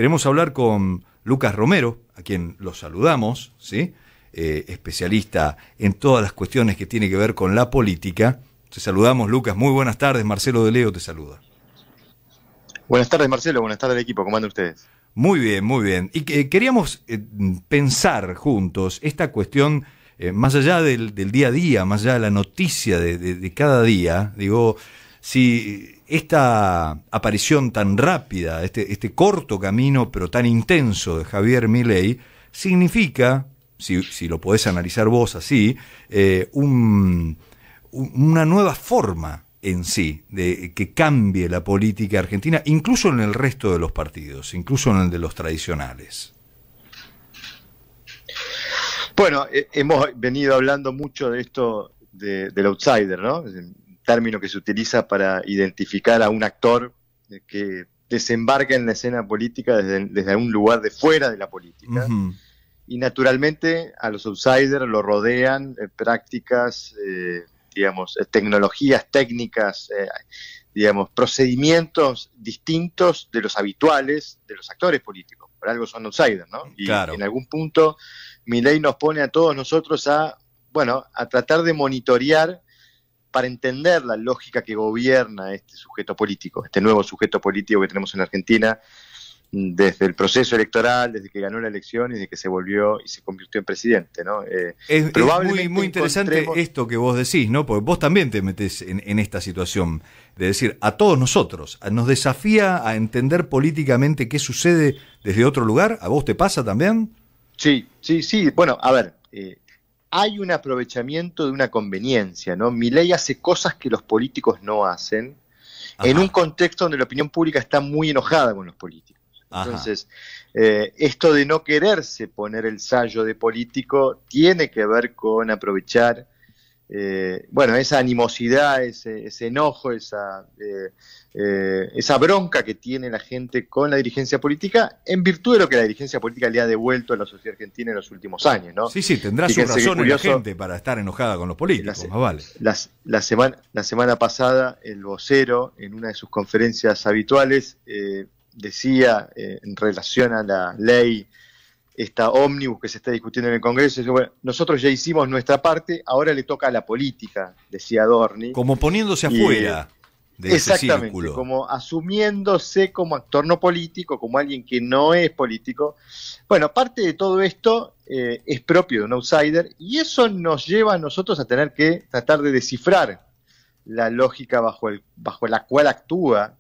Queremos hablar con Lucas Romero, a quien lo saludamos, ¿sí? Especialista en todas las cuestiones que tiene que ver con la política. Te saludamos, Lucas. Muy buenas tardes. Marcelo de Leo te saluda. Buenas tardes, Marcelo. Buenas tardes, equipo. ¿Cómo andan ustedes? Muy bien, muy bien. Y queríamos pensar juntos esta cuestión, más allá del día a día, más allá de la noticia de cada día. Digo, si esta aparición tan rápida, este corto camino pero tan intenso de Javier Milei, significa, si lo podés analizar vos así, una nueva forma en sí, de que cambie la política argentina, incluso en el resto de los partidos, incluso en el de los tradicionales. Bueno, hemos venido hablando mucho de esto del outsider, ¿no? Es un término que se utiliza para identificar a un actor que desembarca en la escena política desde un lugar de fuera de la política. Uh-huh. Y naturalmente a los outsiders lo rodean prácticas, digamos, tecnologías, técnicas, digamos, procedimientos distintos de los habituales de los actores políticos. Por algo son outsiders, ¿no? Y claro, en algún punto Milei nos pone a todos nosotros a tratar de monitorear para entender la lógica que gobierna este sujeto político, este nuevo sujeto político que tenemos en Argentina, desde el proceso electoral, desde que ganó la elección y desde que se volvió y se convirtió en presidente, ¿no? Es muy interesante esto que vos decís, ¿no? Porque vos también te metés en esta situación de decir, a todos nosotros, nos desafía a entender políticamente qué sucede desde otro lugar. ¿A vos te pasa también? Sí. Bueno, a ver, hay un aprovechamiento de una conveniencia, ¿no? Milei hace cosas que los políticos no hacen. Ajá. En un contexto donde la opinión pública está muy enojada con los políticos. Entonces, esto de no quererse poner el sello de político tiene que ver con aprovechar, esa animosidad, ese enojo, esa bronca que tiene la gente con la dirigencia política, en virtud de lo que la dirigencia política le ha devuelto a la sociedad argentina en los últimos años, ¿no? Sí, tendrá su razón en la gente para estar enojada con los políticos, más vale. La semana pasada, el vocero, en una de sus conferencias habituales, decía en relación a la ley esta ómnibus que se está discutiendo en el Congreso, bueno, nosotros ya hicimos nuestra parte, ahora le toca a la política, decía Adorni. Como poniéndose afuera de ese círculo. Como asumiéndose como actor no político, como alguien que no es político. Bueno, parte de todo esto es propio de un outsider y eso nos lleva a nosotros a tener que tratar de descifrar la lógica bajo la cual actúa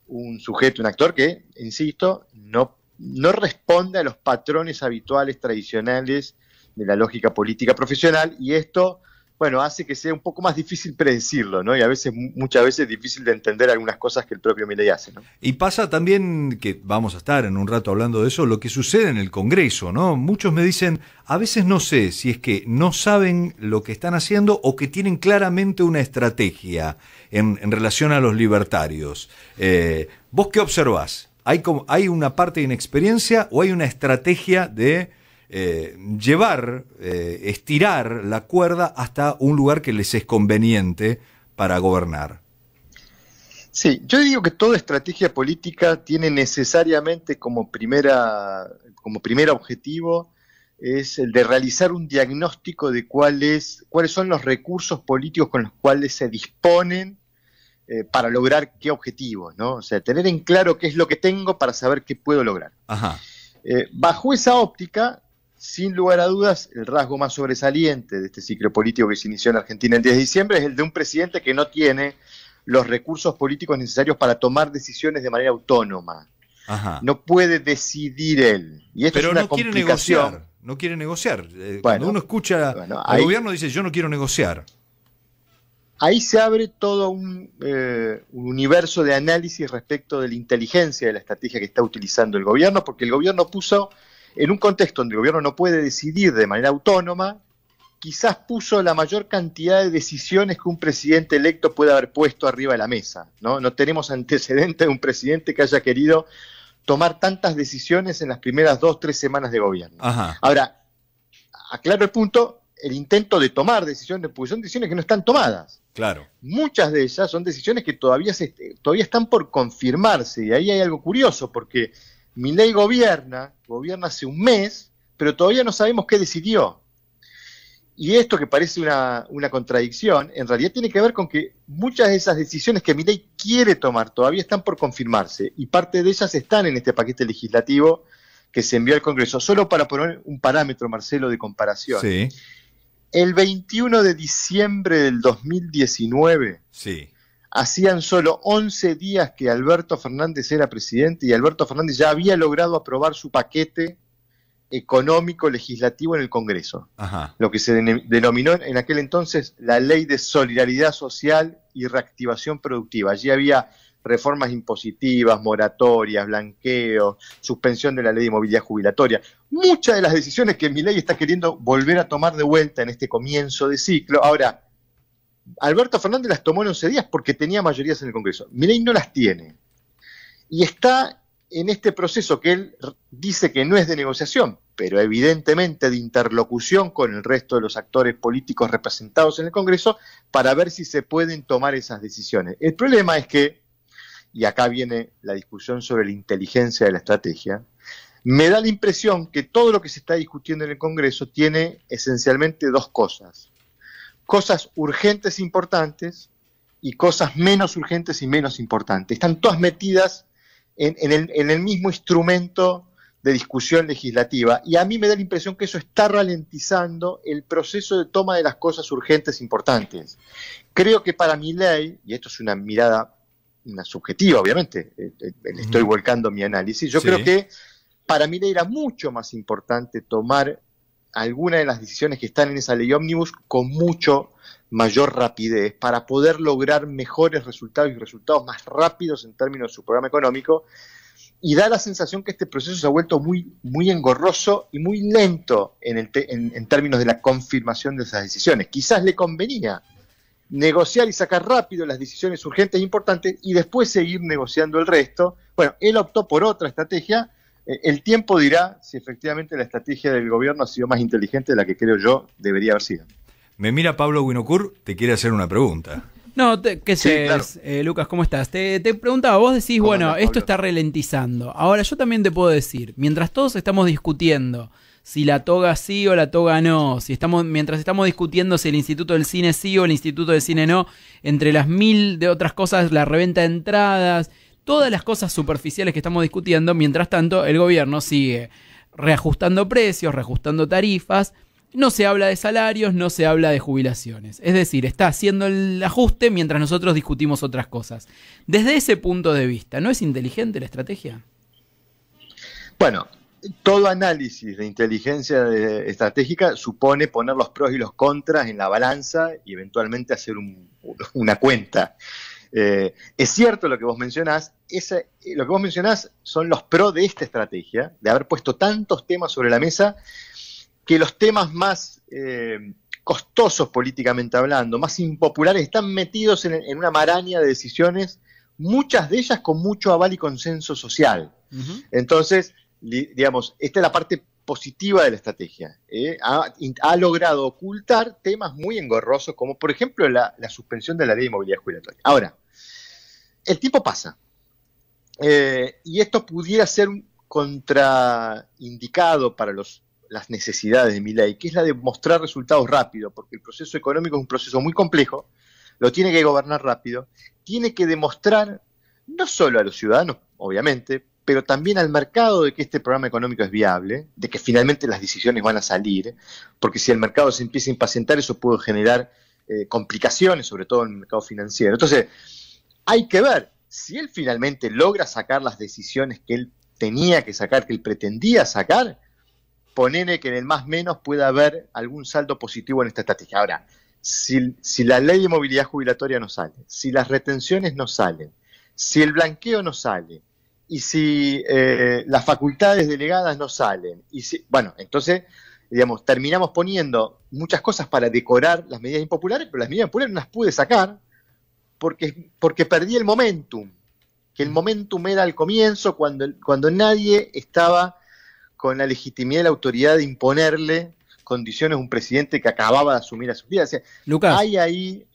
un sujeto, un actor que, insisto, no responde a los patrones habituales, tradicionales de la lógica política profesional, y esto, hace que sea un poco más difícil predecirlo, ¿no? Y muchas veces difícil de entender algunas cosas que el propio Milei hace, ¿no? Y pasa también, que vamos a estar en un rato hablando de eso, lo que sucede en el Congreso, ¿no? Muchos me dicen, a veces no sé si es que no saben lo que están haciendo o que tienen claramente una estrategia en relación a los libertarios. ¿Vos qué observás? ¿Hay una parte de inexperiencia o hay una estrategia de estirar la cuerda hasta un lugar que les es conveniente para gobernar? Sí, yo digo que toda estrategia política tiene necesariamente como primer objetivo es el de realizar un diagnóstico de cuáles son los recursos políticos con los cuales se disponen para lograr qué objetivos, ¿no? O sea, tener en claro qué es lo que tengo para saber qué puedo lograr. Ajá. Bajo esa óptica, sin lugar a dudas, el rasgo más sobresaliente de este ciclo político que se inició en Argentina el 10 de diciembre es el de un presidente que no tiene los recursos políticos necesarios para tomar decisiones de manera autónoma. Ajá. No puede decidir él. Y esto pero es una no quiere complicación. negociar. No quiere negociar. Cuando uno escucha al gobierno dice, yo no quiero negociar. Ahí se abre todo un universo de análisis respecto de la inteligencia de la estrategia que está utilizando el gobierno, porque el gobierno puso, en un contexto donde el gobierno no puede decidir de manera autónoma, quizás puso la mayor cantidad de decisiones que un presidente electo puede haber puesto arriba de la mesa, ¿no? No tenemos antecedentes de un presidente que haya querido tomar tantas decisiones en las primeras 2-3 semanas de gobierno. Ajá. Ahora, aclaro el punto, el intento de tomar decisiones, porque son decisiones que no están tomadas. Claro. Muchas de ellas son decisiones que todavía están por confirmarse, y ahí hay algo curioso, porque Milei gobierna hace un mes, pero todavía no sabemos qué decidió. Y esto que parece una contradicción, en realidad tiene que ver con que muchas de esas decisiones que Milei quiere tomar todavía están por confirmarse, y parte de ellas están en este paquete legislativo que se envió al Congreso. Solo para poner un parámetro, Marcelo, de comparación. Sí. El 21 de diciembre del 2019, Sí. hacían solo 11 días que Alberto Fernández era presidente, y Alberto Fernández ya había logrado aprobar su paquete económico legislativo en el Congreso. Ajá. Lo que se denominó en aquel entonces la Ley de Solidaridad Social y Reactivación Productiva. Allí había reformas impositivas, moratorias, blanqueo, suspensión de la ley de movilidad jubilatoria. Muchas de las decisiones que Milei está queriendo volver a tomar de vuelta en este comienzo de ciclo. Ahora, Alberto Fernández las tomó en 11 días porque tenía mayorías en el Congreso. Milei no las tiene. Y está en este proceso que él dice que no es de negociación, pero evidentemente de interlocución con el resto de los actores políticos representados en el Congreso, para ver si se pueden tomar esas decisiones. El problema es que, y acá viene la discusión sobre la inteligencia de la estrategia, me da la impresión que todo lo que se está discutiendo en el Congreso tiene esencialmente dos cosas. Cosas urgentes e importantes y cosas menos urgentes y menos importantes. Están todas metidas en el mismo instrumento de discusión legislativa, y a mí me da la impresión que eso está ralentizando el proceso de toma de las cosas urgentes e importantes. Creo que para Milei, y esto es una mirada, una subjetiva obviamente, le estoy volcando mi análisis, yo creo que para Milei era mucho más importante tomar alguna de las decisiones que están en esa ley ómnibus con mucho mayor rapidez, para poder lograr mejores resultados y resultados más rápidos en términos de su programa económico, y da la sensación que este proceso se ha vuelto muy, muy engorroso y muy lento en términos de la confirmación de esas decisiones. Quizás le convenía negociar y sacar rápido las decisiones urgentes e importantes y después seguir negociando el resto. Bueno, él optó por otra estrategia. El tiempo dirá si efectivamente la estrategia del gobierno ha sido más inteligente de la que creo yo debería haber sido. Me mira Pablo Winocur, te quiere hacer una pregunta. No, ¿qué sé, claro. Lucas, ¿cómo estás? Te preguntaba, vos decís, bueno, esto está ralentizando. Ahora, yo también te puedo decir, mientras todos estamos discutiendo si la toga sí o la toga no, mientras estamos discutiendo si el Instituto del Cine sí o el Instituto del Cine no, entre las mil de otras cosas, la reventa de entradas, todas las cosas superficiales que estamos discutiendo, mientras tanto, el gobierno sigue reajustando precios, reajustando tarifas. No se habla de salarios, no se habla de jubilaciones. Es decir, está haciendo el ajuste mientras nosotros discutimos otras cosas. Desde ese punto de vista, ¿no es inteligente la estrategia? Bueno, todo análisis de inteligencia estratégica supone poner los pros y los contras en la balanza y eventualmente hacer una cuenta. Es cierto lo que vos mencionás. Lo que vos mencionás son los pros de esta estrategia, de haber puesto tantos temas sobre la mesa, que los temas más costosos políticamente hablando, más impopulares, están metidos en una maraña de decisiones, muchas de ellas con mucho aval y consenso social. Uh-huh. Entonces, digamos, esta es la parte positiva de la estrategia. Ha logrado ocultar temas muy engorrosos, como por ejemplo la suspensión de la ley de movilidad jubilatoria. Ahora, el tiempo pasa, y esto pudiera ser un contraindicado para las necesidades de Milei, que es la de mostrar resultados rápido, porque el proceso económico es un proceso muy complejo, lo tiene que gobernar rápido, tiene que demostrar no solo a los ciudadanos, obviamente, pero también al mercado de que este programa económico es viable, de que finalmente las decisiones van a salir, porque si el mercado se empieza a impacientar, eso puede generar complicaciones, sobre todo en el mercado financiero. Entonces, hay que ver si él finalmente logra sacar las decisiones que él tenía que sacar, que él pretendía sacar. Ponele que en el más menos pueda haber algún saldo positivo en esta estrategia. Ahora, si la ley de movilidad jubilatoria no sale, si las retenciones no salen, si el blanqueo no sale, y si las facultades delegadas no salen, bueno, entonces, digamos, terminamos poniendo muchas cosas para decorar las medidas impopulares, pero las medidas impopulares no las pude sacar porque perdí el momentum, que el momentum era al comienzo, cuando nadie estaba con la legitimidad y la autoridad de imponerle condiciones a un presidente que acababa de asumir a su vida. O sea, Lucas, hay ahí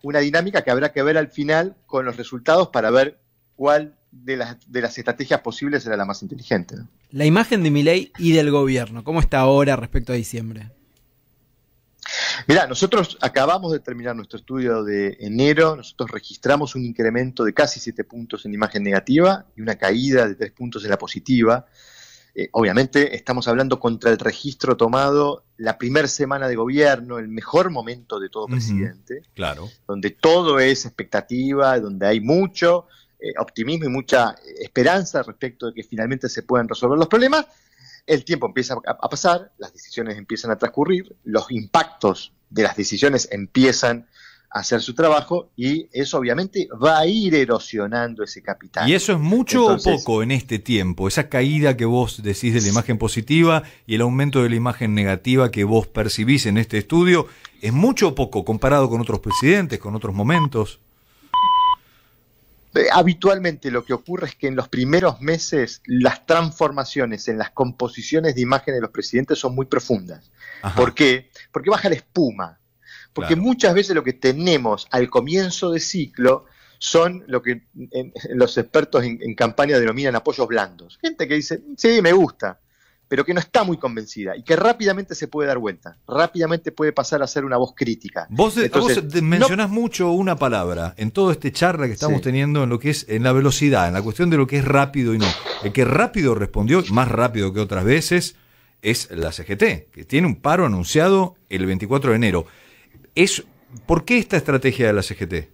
una dinámica que habrá que ver al final con los resultados para ver cuál de las estrategias posibles era la más inteligente, ¿no? La imagen de Milei y del gobierno, ¿cómo está ahora respecto a diciembre? Mirá, nosotros acabamos de terminar nuestro estudio de enero, nosotros registramos un incremento de casi 7 puntos en la imagen negativa y una caída de 3 puntos en la positiva. Obviamente estamos hablando contra el registro tomado la primera semana de gobierno, el mejor momento de todo presidente, claro, donde todo es expectativa, donde hay mucho optimismo y mucha esperanza respecto de que finalmente se puedan resolver los problemas. El tiempo empieza a pasar, las decisiones empiezan a transcurrir, los impactos de las decisiones empiezan a hacer su trabajo y eso obviamente va a ir erosionando ese capital. ¿Y eso es mucho o poco en este tiempo? Esa caída que vos decís de la imagen positiva y el aumento de la imagen negativa que vos percibís en este estudio, ¿es mucho o poco comparado con otros presidentes, con otros momentos? Habitualmente lo que ocurre es que en los primeros meses las transformaciones en las composiciones de imagen de los presidentes son muy profundas. Ajá. ¿Por qué? Porque baja la espuma. Porque claro, muchas veces lo que tenemos al comienzo de ciclo son lo que los expertos en campaña denominan apoyos blandos. Gente que dice, sí, me gusta, pero que no está muy convencida y que rápidamente se puede dar vuelta, rápidamente puede pasar a ser una voz crítica. Vos mencionás mucho una palabra en todo este charla que estamos teniendo en lo que es en la velocidad, en la cuestión de lo que es rápido y no. El que rápido respondió, más rápido que otras veces, es la CGT, que tiene un paro anunciado el 24 de enero. ¿Por qué esta estrategia de la CGT?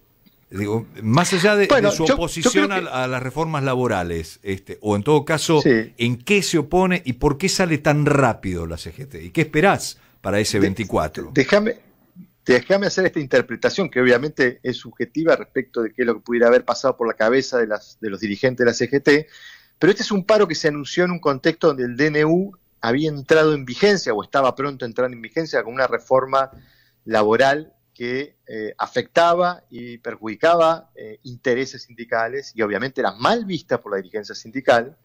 Digo, más allá de su oposición a las reformas laborales, o en todo caso, ¿en qué se opone y por qué sale tan rápido la CGT? ¿Y qué esperás para ese 24? Déjame hacer esta interpretación, que obviamente es subjetiva respecto de qué es lo que pudiera haber pasado por la cabeza de los dirigentes de la CGT, pero este es un paro que se anunció en un contexto donde el DNU había entrado en vigencia, o estaba pronto a entrar en vigencia, con una reforma laboral que afectaba y perjudicaba intereses sindicales y obviamente era mal vista por la dirigencia sindical,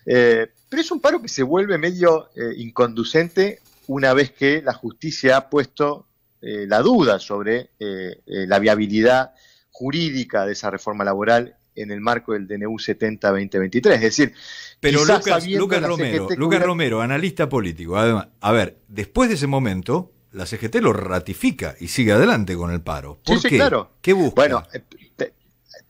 pero es un paro que se vuelve medio inconducente una vez que la justicia ha puesto la duda sobre la viabilidad jurídica de esa reforma laboral en el marco del DNU 70-2023. Es decir, pero Lucas Romero, analista político, además, a ver, después de ese momento la CGT lo ratifica y sigue adelante con el paro. ¿Por qué? Claro. ¿Qué busca? Bueno,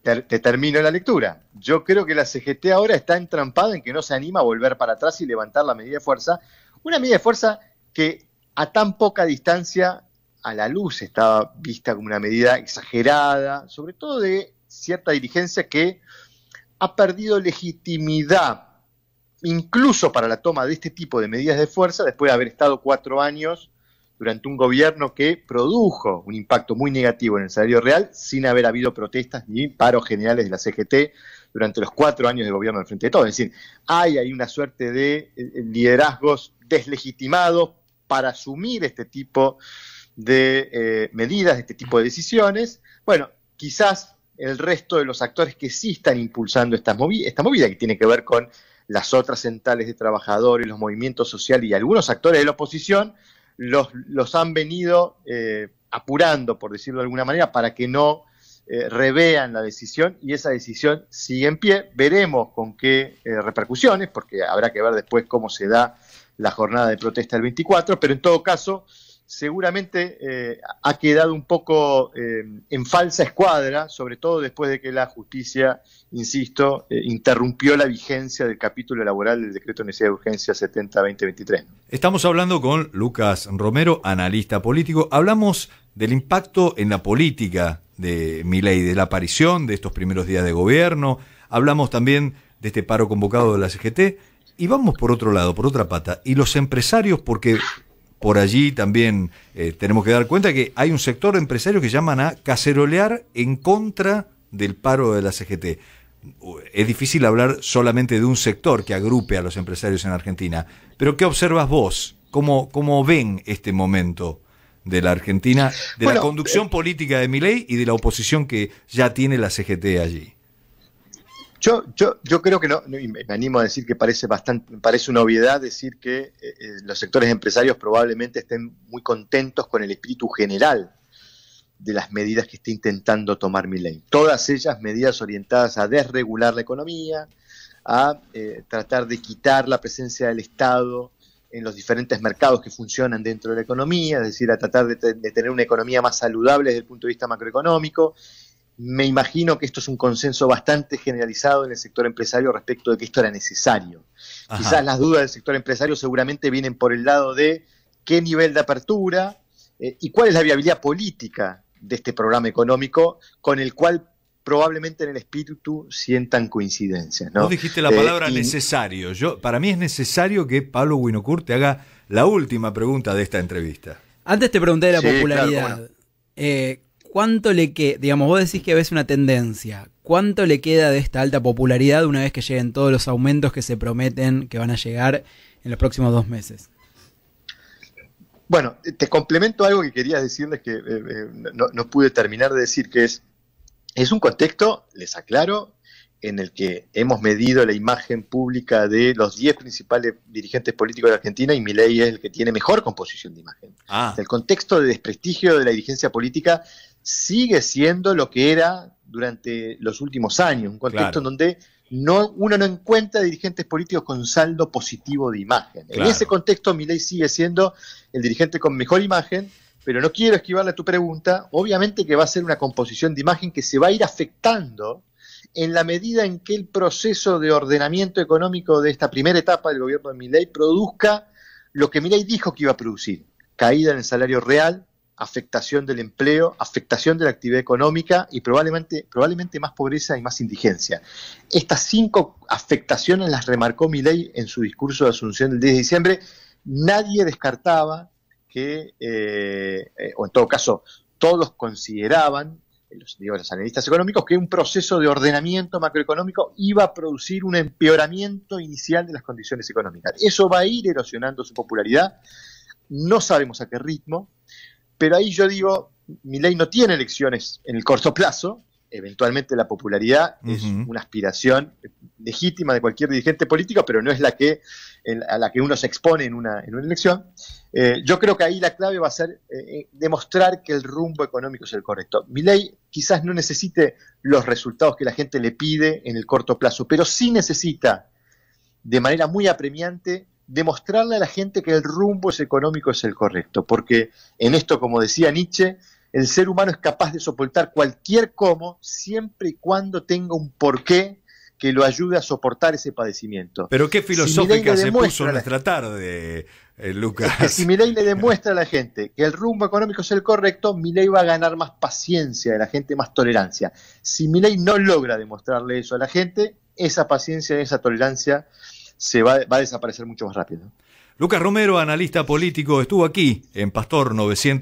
te termino la lectura. Yo creo que la CGT ahora está entrampada en que no se anima a volver para atrás y levantar la medida de fuerza. Una medida de fuerza que a tan poca distancia a la luz estaba vista como una medida exagerada, sobre todo de cierta dirigencia que ha perdido legitimidad, incluso para la toma de este tipo de medidas de fuerza, después de haber estado 4 años durante un gobierno que produjo un impacto muy negativo en el salario real, sin haber habido protestas ni paros generales de la CGT durante los 4 años de gobierno del Frente de Todos. Es decir, hay una suerte de liderazgos deslegitimados para asumir este tipo de medidas, este tipo de decisiones. Bueno, quizás el resto de los actores que sí están impulsando esta movida, que tiene que ver con las otras centrales de trabajadores, los movimientos sociales y algunos actores de la oposición, los han venido apurando, por decirlo de alguna manera, para que no revean la decisión, y esa decisión sigue en pie. Veremos con qué repercusiones, porque habrá que ver después cómo se da la jornada de protesta del 24, pero en todo caso seguramente ha quedado un poco en falsa escuadra, sobre todo después de que la justicia, insisto, interrumpió la vigencia del capítulo laboral del decreto de necesidad de urgencia 70-2023. Estamos hablando con Lucas Romero, analista político. Hablamos del impacto en la política de Milei, de la aparición de estos primeros días de gobierno. Hablamos también de este paro convocado de la CGT. Y vamos por otro lado, por otra pata. Y los empresarios, porque por allí también tenemos que dar cuenta que hay un sector de empresarios que llaman a cacerolear en contra del paro de la CGT. Es difícil hablar solamente de un sector que agrupe a los empresarios en Argentina, pero ¿qué observas vos? ¿Cómo ven este momento de la Argentina, de la conducción política de Milei y de la oposición que ya tiene la CGT allí? Yo creo que no, me animo a decir que parece una obviedad decir que los sectores empresarios probablemente estén muy contentos con el espíritu general de las medidas que está intentando tomar Milei. Todas ellas medidas orientadas a desregular la economía, a tratar de quitar la presencia del Estado en los diferentes mercados que funcionan dentro de la economía, es decir, a tratar de tener una economía más saludable desde el punto de vista macroeconómico. Me imagino que esto es un consenso bastante generalizado en el sector empresario respecto de que esto era necesario. Ajá. Quizás las dudas del sector empresario seguramente vienen por el lado de qué nivel de apertura y cuál es la viabilidad política de este programa económico con el cual probablemente en el espíritu sientan coincidencias, ¿no? Vos dijiste la palabra necesario. Para mí es necesario que Pablo Winocurt te haga la última pregunta de esta entrevista. Antes te pregunté de la popularidad. Claro, ¿cuánto le queda? Digamos, vos decís que ves una tendencia. ¿Cuánto le queda de esta alta popularidad una vez que lleguen todos los aumentos que se prometen que van a llegar en los próximos 2 meses? Bueno, te complemento algo que quería decirles que no pude terminar de decir, que es un contexto, les aclaro, en el que hemos medido la imagen pública de los 10 principales dirigentes políticos de Argentina y Milei es el que tiene mejor composición de imagen. El contexto de desprestigio de la dirigencia política sigue siendo lo que era durante los últimos años, un contexto en donde uno no encuentra dirigentes políticos con saldo positivo de imagen. En ese contexto Milei sigue siendo el dirigente con mejor imagen, pero no quiero esquivarle a tu pregunta. Obviamente que va a ser una composición de imagen que se va a ir afectando en la medida en que el proceso de ordenamiento económico de esta primera etapa del gobierno de Milei produzca lo que Milei dijo que iba a producir: caída en el salario real, afectación del empleo, afectación de la actividad económica y probablemente más pobreza y más indigencia. Estas 5 afectaciones las remarcó Milei en su discurso de Asunción del 10 de diciembre. Nadie descartaba que, o en todo caso, todos consideraban, los analistas económicos, que un proceso de ordenamiento macroeconómico iba a producir un empeoramiento inicial de las condiciones económicas. Eso va a ir erosionando su popularidad, no sabemos a qué ritmo, pero ahí yo digo, Milei no tiene elecciones en el corto plazo. Eventualmente la popularidad es una aspiración legítima de cualquier dirigente político, pero no es a la que uno se expone en una elección. Yo creo que ahí la clave va a ser demostrar que el rumbo económico es el correcto. Milei quizás no necesite los resultados que la gente le pide en el corto plazo, pero sí necesita, de manera muy apremiante, demostrarle a la gente que el rumbo económico es el correcto, porque en esto, como decía Nietzsche, el ser humano es capaz de soportar cualquier cómo siempre y cuando tenga un porqué que lo ayude a soportar ese padecimiento. Pero qué filosófica se puso nuestra tarde, Lucas. Es que si Milei le demuestra a la gente que el rumbo económico es el correcto, Milei va a ganar más paciencia de la gente, más tolerancia. Si Milei no logra demostrarle eso a la gente, esa paciencia y esa tolerancia va a desaparecer mucho más rápido. Lucas Romero, analista político, estuvo aquí en Pastor 900.